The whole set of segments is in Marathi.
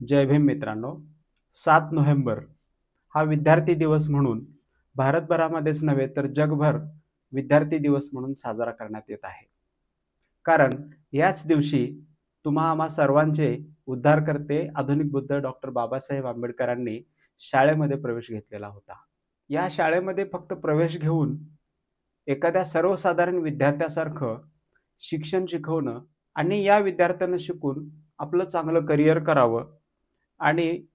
जय भीम मित्रांनो. 7 नोव्हेंबर हा विद्यार्थी दिवस म्हणून भारतभरामध्येच नव्हे तर जगभर विद्यार्थी दिवस म्हणून साजरा करण्यात येत आहे. कारण याच दिवशी तुम्हा आम्हा सर्वांचे उद्धारकर्ते आधुनिक बुद्ध डॉक्टर बाबासाहेब आंबेडकरांनी शाळेमध्ये प्रवेश घेतलेला होता. या शाळेमध्ये फक्त प्रवेश घेऊन एखाद्या सर्वसाधारण विद्यार्थ्यासारखं शिक्षण शिकवणं आणि या विद्यार्थ्यांना शिकून आपलं चांगलं करिअर करावं आणि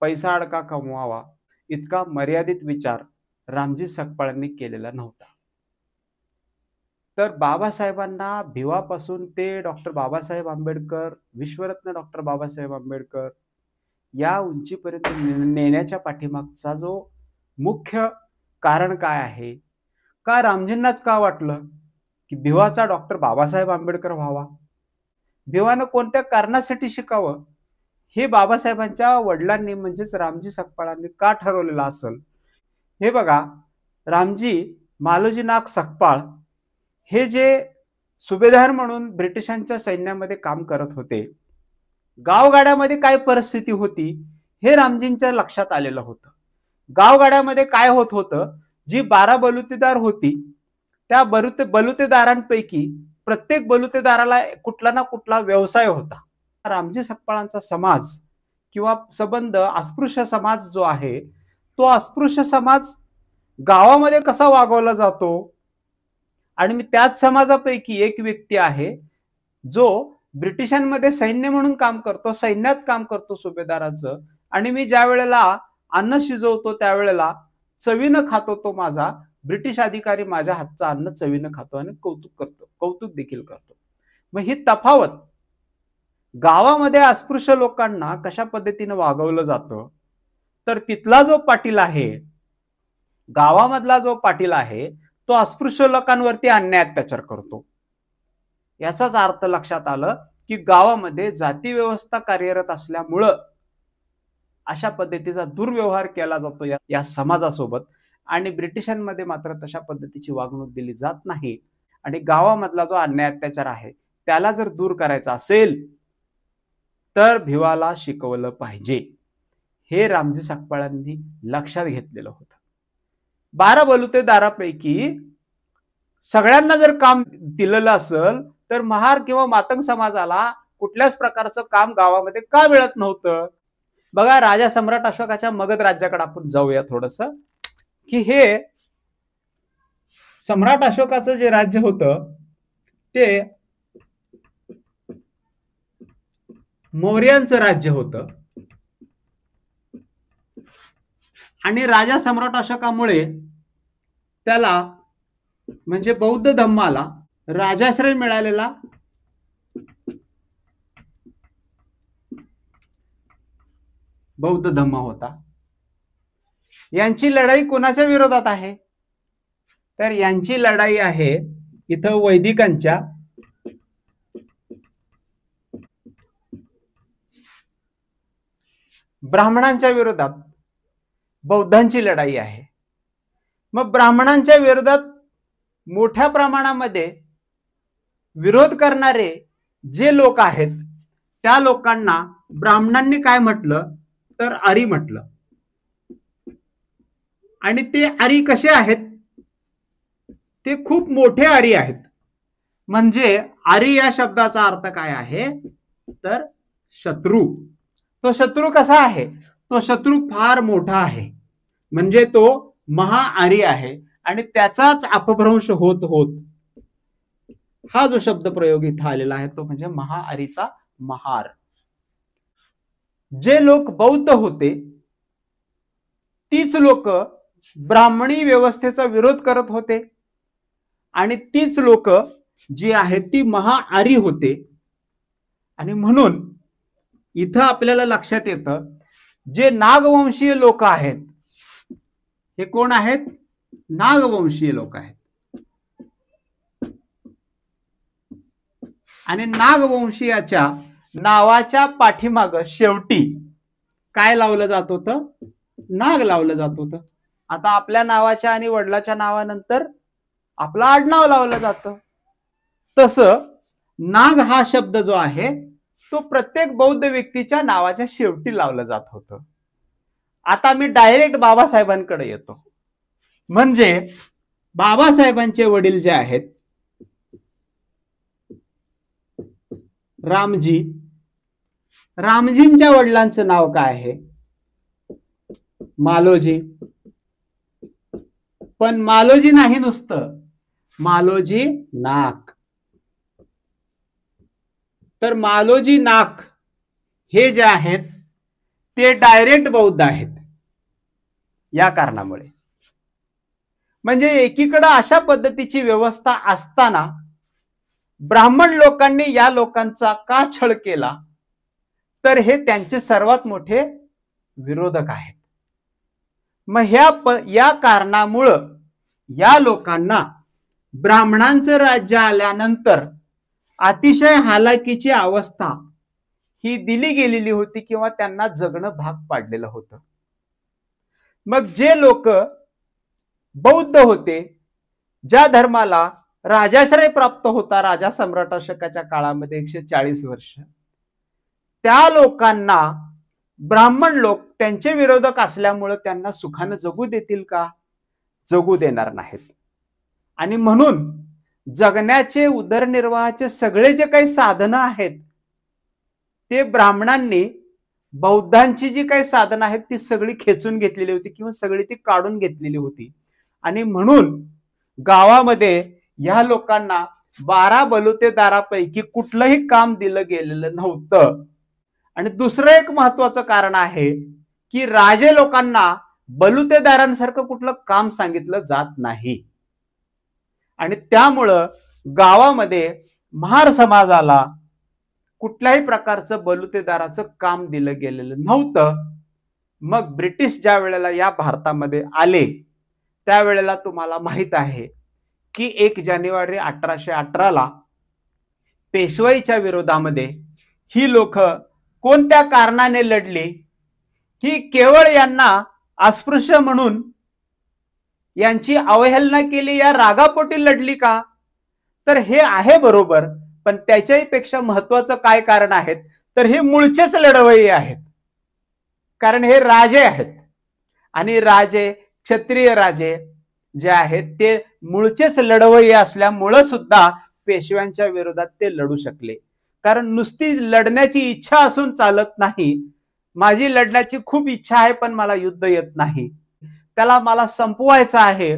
पैसा अडका कमवावा इतका मर्यादित विचार रामजी सकपाळांनी केलेला नव्हता. तर बाबासाहेबांना भिवापासून ते डॉक्टर बाबासाहेब आंबेडकर, विश्वरत्न डॉक्टर बाबासाहेब आंबेडकर या उंचीपर्यंत नेण्याच्या पाठीमागचा जो मुख्य कारण काय आहे? का रामजींनाच का वाटलं की भिवाचा डॉक्टर बाबासाहेब आंबेडकर व्हावा? भिवानं कोणत्या कारणासाठी शिकावं हे बाबासाहेबांच्या वडिलांनी म्हणजेच रामजी सकपाळांनी का ठरवलेलं असेल? हे बघा, रामजी मालोजी नाग सकपाळ हे जे सुभेदार म्हणून ब्रिटिशांच्या सैन्यामध्ये काम करत होते, गावगाड्यामध्ये काय परिस्थिती होती हे रामजींच्या लक्षात आलेलं होतं. गावगाड्यामध्ये काय होत होतं, जी 12 बलुतेदार होती त्या बलुतेदारांपैकी प्रत्येक बलुतेदाराला कुठला ना कुठला व्यवसाय होता. रामजी सकपाळांचा समाज किंवा संबंध अस्पृश्य समाज जो आहे तो अस्पृश्य समाज गावामध्ये कसा वागवला जातो आणि मी त्याच समाजापैकी एक व्यक्ती आहे जो ब्रिटिशांमध्ये सैन्य म्हणून काम करतो, सैन्यात काम करतो सुभेदाराचं, आणि मी ज्या वेळेला अन्न शिजवतो त्यावेळेला चवीनं खातो तो माझा ब्रिटिश अधिकारी माझ्या हातचं अन्न चवीनं खातो आणि कौतुक देखील करतो. मग ही तफावत गावामध्ये अस्पृश्य लोकांना कशा पद्धतीने वागवलं जातं, तर तिथला जो पाटील आहे, गावामधला जो पाटील आहे तो अस्पृश्य लोकांवरती अन्याय अत्याचार करतो. याचाच अर्थ लक्षात आलं की गावामध्ये जाती व्यवस्था कार्यरत असल्यामुळं अशा पद्धतीचा दुर्व्यवहार केला जातो या समाजासोबत, आणि ब्रिटिशांमध्ये मात्र तशा पद्धतीची वागणूक दिली जात नाही. आणि गावामधला जो अन्याय अत्याचार आहे त्याला जर दूर करायचा असेल तर भिवाला शिकवलं पाहिजे, हे रामजी सकपाळांनी लक्षात घेतलेलं होतं. 12 बलुतेदारापैकी सगळ्यांना जर काम दिलेलं असेल तर महार किंवा मातंग समाजाला कुठल्याच प्रकारचं काम गावामध्ये का मिळत नव्हतं? बघा, राजा सम्राट अशोकाच्या मगध राज्याकडे आपण जाऊया थोडस, की हे सम्राट अशोकाचं जे राज्य होतं ते मौर्यांचं राज्य होतं. आणि राजा सम्राट अशोकामुळे त्याला म्हणजे बौद्ध धम्माला राजाश्रय मिळालेला बौद्ध धम्म होता. यांची लढाई कोणाच्या विरोधात आहे? तर यांची लढाई आहे इथं वैदिकांच्या ब्राह्मणांच्या विरोधात बौद्धांची लढाई आहे. मग ब्राह्मणांच्या विरोधात मोठ्या प्रमाणामध्ये विरोध करणारे जे लोक आहेत त्या लोकांना ब्राह्मणांनी काय म्हटलं तर आर्य म्हटलं. आणि ते आर्य कसे आहेत? ते खूप मोठे आर्य आहेत. म्हणजे आर्य या शब्दाचा अर्थ काय आहे तर शत्रू. तो शत्रू कसा आहे? तो शत्रू फार मोठा आहे, म्हणजे तो महाआर्य आहे. आणि त्याचाच अपभ्रंश होत होत हा जो शब्द प्रयोग इथं आलेला आहे तो म्हणजे महाआर्यचा महार. जे लोक बौद्ध होते तीच लोक ब्राह्मणी व्यवस्थेचा विरोध करत होते आणि तीच लोक जी आहेत ती महाआर्य होते. आणि म्हणून इथं आपल्याला लक्षात येतं जे नागवंशीय लोक आहेत हे कोण आहेत? नागवंशीय लोक आहेत. आणि नागवंशीयाच्या नावाच्या पाठीमाग शेवटी काय लावलं जात होतं? नाग लावलं जात होतं. आता आपल्या नावाच्या आणि वडिलाच्या नावानंतर आपलं आडनाव लावलं जातं. तसं नाग हा शब्द जो आहे तो प्रत्येक बौद्ध व्यक्तीच्या नावाच्या शेवटी लावलं जात होतं. आता मी डायरेक्ट बाबासाहेबांकडे येतो. म्हणजे बाबासाहेबांचे वडील जे आहेत रामजी, रामजींच्या वडिलांचं नाव काय आहे? मालोजी. पण मालोजी नाही नुसतं, मालोजी नाक. तर मालोजी नाक हे जे आहेत ते डायरेक्ट बौद्ध आहेत. या कारणामुळे म्हणजे एकीकडे अशा पद्धतीची व्यवस्था असताना ब्राह्मण लोकांनी या लोकांचा का छळ केला, तर हे त्यांचे सर्वात मोठे विरोधक आहेत. मग या कारणामुळं या लोकांना ब्राह्मणांचं राज्य आल्यानंतर अतिशय हालाकीची अवस्था ही दिली गेलेली होती किंवा त्यांना जगणं भाग पाडलेलं होतं. मग जे लोक बौद्ध होते, ज्या धर्माला राजाश्रय प्राप्त होता राजा सम्राट अशोकाच्या काळामध्ये 140 वर्ष, त्या लोकांना ब्राह्मण लोक त्यांचे विरोधक असल्यामुळे त्यांना सुखाने जगू देतील का? जगू देणार नाहीत. आणि म्हणून जगण्याचे उदरनिर्वाहाचे सगळे जे काही साधनं आहेत ते ब्राह्मणांनी बौद्धांची जी काही साधनं आहेत ती सगळी खेचून घेतलेली होती किंवा सगळी ती काढून घेतलेली होती. आणि म्हणून गावामध्ये या लोकांना 12 बलुतेदारापैकी कुठलंही काम दिलं गेलेलं नव्हतं. आणि दुसरं एक महत्वाचं कारण आहे की राजे लोकांना बलुतेदारांसारखं कुठलं काम सांगितलं जात नाही. आणि त्यामुळं गावामध्ये महार समाजाला कुठल्याही प्रकारचं बलुतेदाराचं काम दिलं गेलेलं नव्हतं. मग ब्रिटिश ज्या वेळेला या भारतामध्ये आले त्यावेळेला तुम्हाला माहित आहे की 1 जानेवारी 1818 पेशवाईच्या विरोधामध्ये ही लोक कोणत्या कारणाने लढली? ही केवळ यांना अस्पृश्य म्हणून यांची अवहेलना केली या रागापोटी लढली का? तर हे आहे बरोबर, पण त्याच्याही पेक्षा महत्वाचं काय कारण आहेत तर हे मूळचेच लढवय्ये आहेत. कारण हे राजे आहेत आणि राजे, क्षत्रिय राजे जे आहेत ते मूळचेच लढवय्ये असल्यामुळे सुद्धा पेशव्यांच्या विरोधात ते लढू शकले. कारण नुसती लढण्याची इच्छा असून चालत नाही. माझी लढण्याची खूप इच्छा आहे पण मला युद्ध येत नाही, त्याला मला संपवायचं आहे,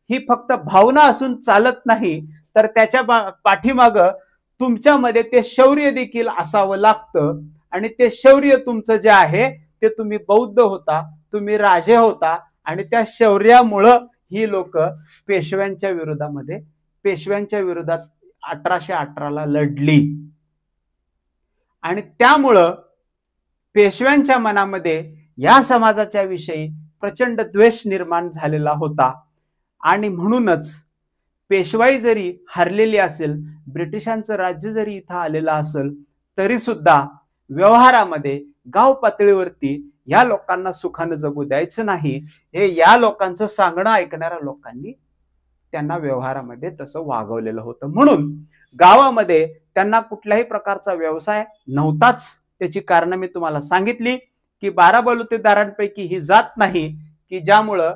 ही फक्त भावना असून चालत नाही. तर त्याच्या पाठीमागं तुमच्यामध्ये ते शौर्य देखील असावं लागतं. आणि ते शौर्य तुमचं जे आहे ते तुम्ही बौद्ध होता, तुम्ही राजे होता आणि त्या शौर्यामुळं ही लोक पेशव्यांच्या विरोधात 1818 लढली. आणि त्यामुळं पेशव्यांच्या मनामध्ये या समाजाच्या विषयी प्रचंड द्वेष निर्माण झालेला होता. आणि म्हणूनच पेशवाई जरी हरलेली असेल, ब्रिटिशांचं राज्य जरी इथं आलेलं असेल, तरी सुद्धा व्यवहारामध्ये गाव पातळीवरती या लोकांना सुखाने जगू द्यायचं नाही हे या लोकांचं सांगणं ऐकणाऱ्या लोकांनी त्यांना व्यवहारामध्ये तसं वागवलेलं होतं. म्हणून गावामध्ये त्यांना कुठल्याही प्रकारचा व्यवसाय नव्हताच. त्याची कारण मी तुम्हाला सांगितली की 12 बलुतेदारांपैकी ही जात नाही की ज्यामुळं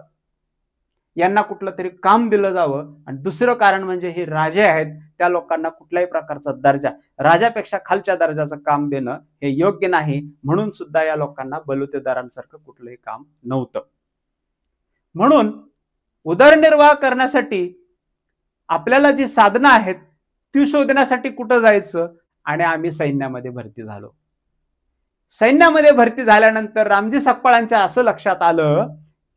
यांना कुठलं तरी काम दिलं जावं. आणि दुसरं कारण म्हणजे हे राजे आहेत, त्या लोकांना कुठल्याही प्रकारचा दर्जा, राजापेक्षा खालच्या दर्जाचं काम देणं हे योग्य नाही. म्हणून सुद्धा या लोकांना बलुतेदारांसारखं कुठलंही काम नव्हतं. म्हणून उदरनिर्वाह करण्यासाठी आपल्याला जी साधनं आहेत ती शोधण्यासाठी कुठं जायचं? आणि आम्ही सैन्यामध्ये भरती झालो. सैन्यामध्ये भरती झाल्यानंतर रामजी सकपाळांच्या असं लक्षात आलं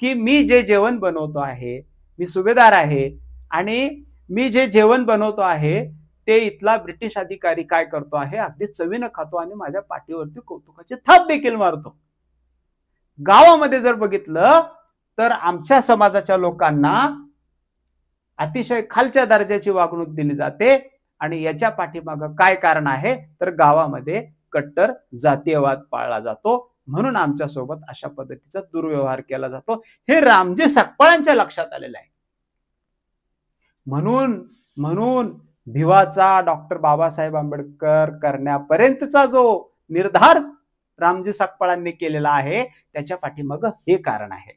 की मी जे जेवण बनवतो आहे, मी सुभेदार आहे आणि मी जे जेवण बनवतो आहे ते इथला ब्रिटिश अधिकारी काय करतो आहे, अगदी चवीनं खातो आणि माझ्या पाठीवरती कौतुकाची थाप देखील मारतो. गावामध्ये जर बघितलं तर आमच्या समाजाच्या लोकांना अतिशय खालच्या दर्जाची वागणूक दिली जाते. आणि याच्या पाठीमागं काय कारण आहे तर गावामध्ये कट्टर जातीयवाद पाळला जातो, म्हणून आमच्या सोबत अशा पद्धतीचा दुर्व्यवहार केला जातो. हे रामजी सकपाळांच्या लक्षात आलेलं आहे. म्हणून भिवाचा डॉक्टर बाबासाहेब आंबेडकर करण्यापर्यंतचा जो निर्धार रामजी सकपाळांनी केलेला आहे, त्याच्या पाठीमागं हे कारण आहे.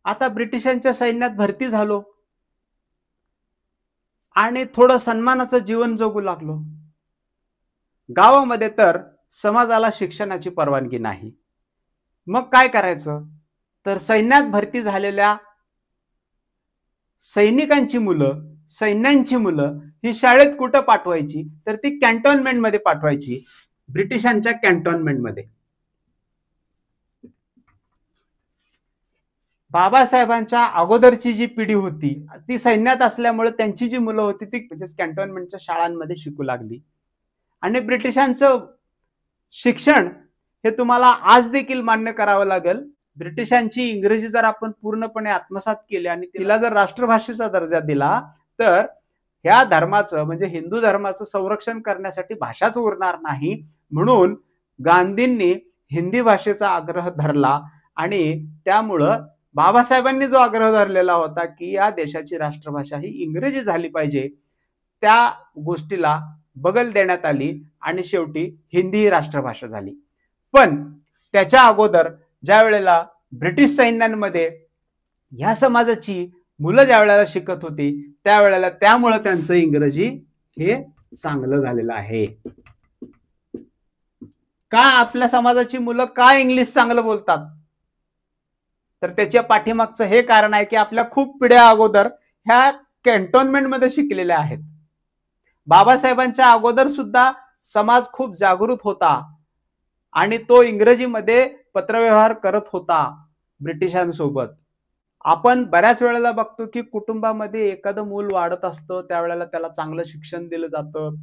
आता ब्रिटिशांच्या सैन्यात भरती झालो आणि थोडं सन्मानाचं जीवन जगू लागलो. गावामध्ये तर समाजाला शिक्षणाची परवानगी नाही. मग काय करायचं? तर सैन्यात भरती झालेल्या सैनिकांची मुलं, सैन्यांची मुलं ही शाळेत कुठं पाठवायची? तर ती कॅन्टोन्मेंटमध्ये पाठवायची, ब्रिटिशांच्या कॅन्टोन्मेंटमध्ये. बाबासाहेबांच्या अगोदरची जी पिढी होती ती सैन्यात असल्यामुळे त्यांची जी मुलं होती ती कॅन्टोन्मेंटच्या शाळांमध्ये शिकू लागली. आणि ब्रिटिशांचं शिक्षण हे तुम्हाला आज देखील मान्य करावं लागेल. ब्रिटिशांची इंग्रजी जर आपण पूर्णपणे आत्मसात केली आणि तिला जर राष्ट्रभाषेचा दर्जा दिला तर ह्या धर्माचं म्हणजे हिंदू धर्माचं संरक्षण करण्यासाठी भाषाच उरणार नाही. म्हणून गांधींनी हिंदी भाषेचा आग्रह धरला आणि त्यामुळं बाबासाहेबांनी जो आग्रह धरलेला होता की या देशाची राष्ट्रभाषा ही इंग्रजी झाली पाहिजे, त्या गोष्टीला बगल देण्यात आली आणि शेवटी हिंदी ही राष्ट्रभाषा झाली. पण त्याच्या अगोदर ज्या वेळेला ब्रिटिश सैन्यांमध्ये ह्या समाजाची मुलं ज्या वेळेला शिकत होती त्यावेळेला त्यामुळे त्यांचं इंग्रजी हे चांगलं झालेलं आहे. का आपल्या समाजाची मुलं का इंग्लिश चांगलं बोलतात? तर त्याच्या पाठीमागचं हे कारण आहे की आपल्या खूप पिढ्या अगोदर ह्या कॅन्टोन्मेंटमध्ये शिकलेल्या आहेत. बाबासाहेबांच्या अगोदर सुद्धा समाज खूप जागृत होता आणि तो इंग्रजीमध्ये पत्रव्यवहार करत होता ब्रिटिशांसोबत. आपण बऱ्याच वेळेला बघतो की कुटुंबामध्ये एखादं मूल वाढत असतं त्यावेळेला त्याला चांगलं शिक्षण दिलं जातं.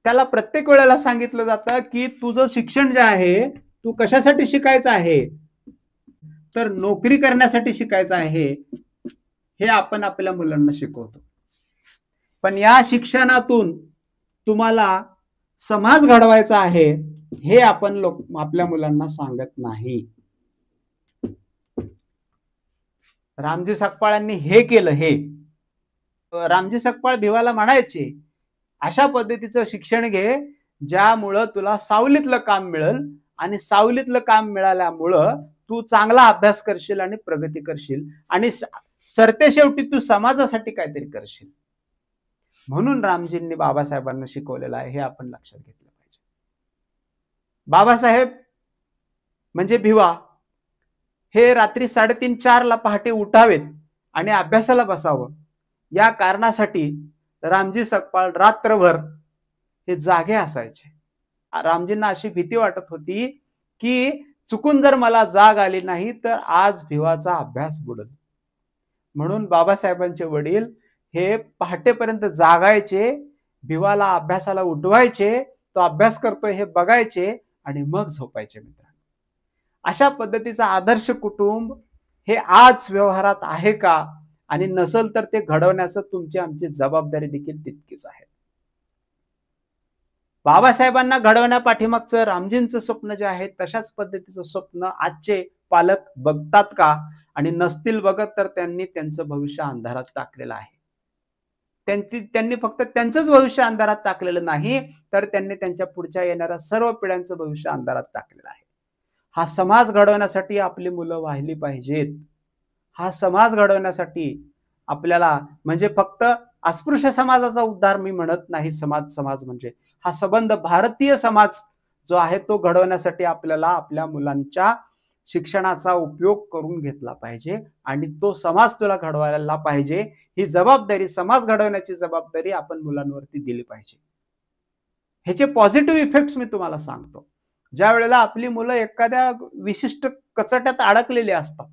त्याला प्रत्येक वेळेला सांगितलं जातं की तुझं शिक्षण जे आहे तू कशासाठी शिकायचं आहे? तर नोकरी करण्यासाठी शिकायचं आहे हे आपण आपल्या मुलांना शिकवतो. पण या शिक्षणातून तुम्हाला समाज घडवायचा आहे हे आपण आपल्या मुलांना सांगत नाही. रामजी सकपाळांनी हे केलं. हे रामजी सकपाळ भिवाला म्हणायचे अशा पद्धतीचं शिक्षण घे ज्यामुळं तुला सावलीतलं काम मिळेल आणि सावलीतलं काम मिळाल्यामुळं तू चांगला अभ्यास करशील आणि प्रगती करशील आणि सरते शेवटी तू समाजासाठी काहीतरी करशील. म्हणून रामजींनी बाबासाहेबांना शिकवलेलं आहे हे आपण लक्षात घेतलं पाहिजे. बाबासाहेब म्हणजे भिवा हे रात्री 3:30-4 पहाटे उठावेत आणि अभ्यासाला बसावं या कारणासाठी रामजी सकपाळ रात्रभर हे जागे असायचे. रामजींना अशी भीती वाटत होती की चुकून जर मला जाग आली नाही तर आज भिवाचा अभ्यास बुडेल. म्हणून बाबासाहेबांचे वडील हे पहाटेपर्यंत जागायचे, भिवाला अभ्यासाला उठवायचे, तो अभ्यास करतोय हे बघायचे आणि मग झोपायचे. मित्रांनो, अशा पद्धतीचं आदर्श कुटुंब हे आज व्यवहारात आहे का? आणि नसेल तर ते घडवण्याचं तुमची आमची जबाबदारी देखील तितकीच आहे. बाबासाहेबांना घडवण्यापाठीमागचं रामजींचं स्वप्न जे आहे तशाच पद्धतीचं स्वप्न आजचे पालक बघतात का? आणि नसतील बघत तर त्यांनी त्यांचं भविष्य अंधारात टाकलेलं आहे. त्यांनी फक्त त्यांचंच भविष्य अंधारात टाकलेलं नाही तर त्यांनी त्यांच्या पुढच्या येणाऱ्या सर्व पिढ्यांचं भविष्य अंधारात टाकलेलं आहे. हा समाज घडवण्यासाठी आपली मुलं वाहिली पाहिजेत. हा समाज घडवण्यासाठी आपल्याला म्हणजे फक्त अस्पृश्य समाजाचा उद्धार मी म्हणत नाही. समाज म्हणजे हा संबंध भारतीय समाज जो आहे तो घडवण्यासाठी आपल्याला आपल्या मुलांच्या शिक्षणाचा उपयोग करून घेतला पाहिजे आणि तो समाज तुला घडवायला पाहिजे. ही जबाबदारी, समाज घडवण्याची जबाबदारी आपण मुलांवरती दिली पाहिजे. ह्याचे पॉझिटिव्ह इफेक्ट्स मी तुम्हाला सांगतो. ज्या वेळेला आपली मुलं एखाद्या विशिष्ट कचट्यात अडकलेली असतात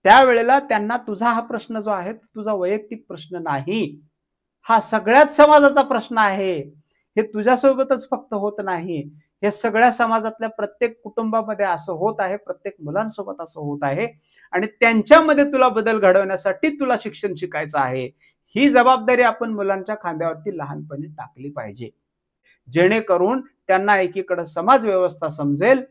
त्यावेळेला त्यांना तुझा हा प्रश्न जो आहे तुझा वैयक्तिक प्रश्न नाही, हा सगळ्याच समाजाचा प्रश्न आहे. हे तुझ्यासोबतच फक्त होत नाही, हे सगळ्या समाजातल्या प्रत्येक कुटुंबामध्ये असं होत आहे, प्रत्येक मुलांसोबत असं होत आहे आणि त्यांच्यामध्ये तुला बदल घडवण्यासाठी तुला शिक्षण शिकायचं आहे. ही जबाबदारी आपण मुलांच्या खांद्यावरती लहानपणी टाकली पाहिजे, जेणेकरून त्यांना एकीकडे समाज व्यवस्था समजेल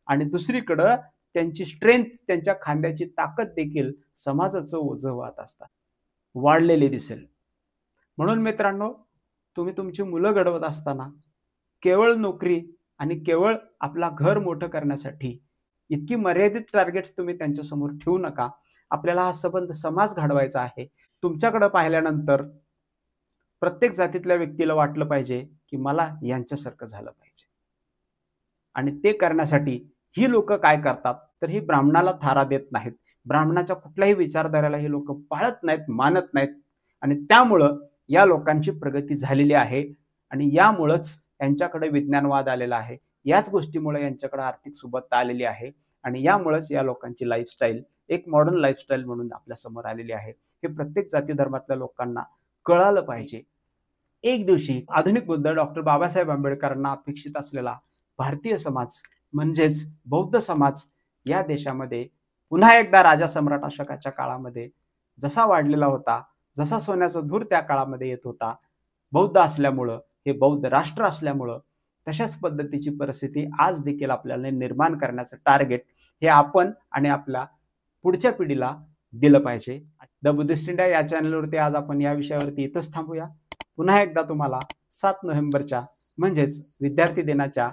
आणि दुसरीकडे त्यांची स्ट्रेंथ, त्यांच्या खांद्याची ताकद देखील समाजाचं ओझं वाहत असतात वाढलेली दिसेल. म्हणून मित्रांनो, तुम्ही तुमची मुलं घडवत असताना केवळ नोकरी आणि केवळ आपला घर मोठं करण्यासाठी इतकी मर्यादित टार्गेट्स तुम्ही त्यांच्यासमोर ठेवू नका. आपल्याला हा सबंध समाज घडवायचा आहे. तुमच्याकडे पाहिल्यानंतर प्रत्येक जातीतल्या व्यक्तीला वाटलं पाहिजे, की मला यांच्यासारखं झालं पाहिजे. आणि ते करण्यासाठी ही लोकं काय करतात, तर ही ब्राह्मणाला थारा देत नाहीत. ब्राह्मणाच्या कुठल्याही विचारधाऱ्याला ही लोकं पाळत नाहीत, मानत नाहीत आणि त्यामुळं या लोकांची प्रगती झालेली आहे आणि यामुळंच यांच्याकडे विज्ञानवाद आलेला आहे. याच गोष्टीमुळे यांच्याकडे आर्थिक सुबत्ता आलेली आहे आणि यामुळेच या लोकांची लाईफस्टाईल एक मॉडर्न लाईफस्टाईल म्हणून आपल्या समोर आलेली आहे. हे प्रत्येक जाती धर्मातल्या लोकांना कळालं पाहिजे. एक दिवशी आधुनिक बुद्ध डॉक्टर बाबासाहेब आंबेडकरांना अपेक्षित असलेला भारतीय समाज म्हणजेच बौद्ध समाज या देशामध्ये पुन्हा एकदा राजा सम्राट अशोकाच्या काळामध्ये जसा वाढलेला होता, जसा सोन्याचा धूर त्या काळामध्ये येत होता, बौद्ध असल्यामुळं, हे बौद्ध राष्ट्र असल्यामुळं तशाच पद्धतीची परिस्थिती आज देखील आपल्याला निर्माण करण्याचं टार्गेट हे आपण आणि आपल्या पुढच्या पिढीला दिलं पाहिजे. द बुद्धिस्ट इंडिया या चॅनलवरती आज आपण या विषयावरती इथंच थांबूया. पुन्हा एकदा तुम्हाला 7 नोव्हेंबरच्या म्हणजेच विद्यार्थी दिनाच्या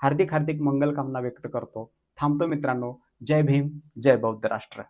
हार्दिक हार्दिक मंगल कामना व्यक्त करतो. थांबतो मित्रांनो. जय भीम, जय बौद्ध राष्ट्र.